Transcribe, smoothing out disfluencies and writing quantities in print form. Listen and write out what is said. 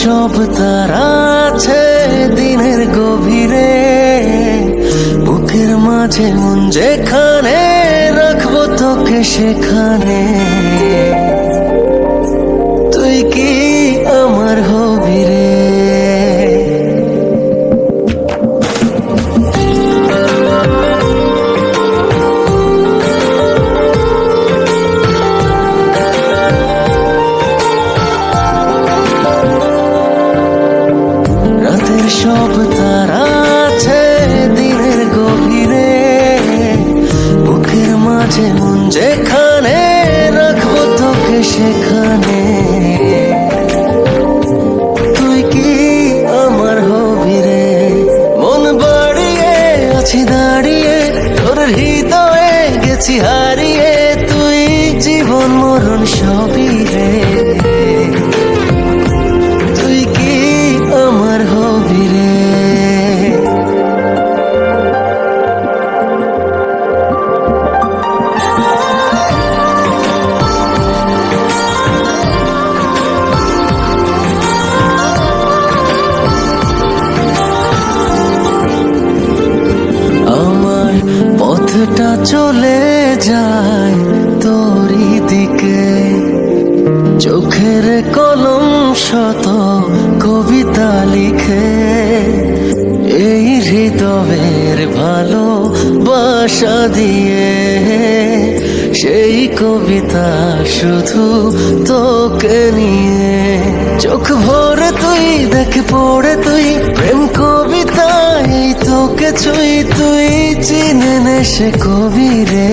সব তারা আছে দিনের গভীরে, বুকের মাঝে মন যেখানে রাখবো তোকে সেখানে। তুই কি আমার হবি রে? রাতের সব তারা আছে দিনের গভীরে, বুকের মাঝে মন যেখানে রাখবো তোকে সেখানে। তুই কি আমার হবি রে? মন বাড়িয়ে আছি দাঁড়িয়ে, তোর হৃদয়ে গেছি হারিয়ে। তুই জীবন মরণ সবই রে। তুই কি আমার হবি রে? আমার পথটা চলে যায় তোরই দিকে, চোখের কলম শত কবিতা লিখে। এই হৃদয়ের ভালোবাসা দিয়ে সেই কবিতা শুধু তোকে নিয়ে। চোখ ভরে তুই দেখ পড়ে তুই প্রেম কবিতা, এই তোকে ছুঁই। তুই চিনে নে সে কবি রে।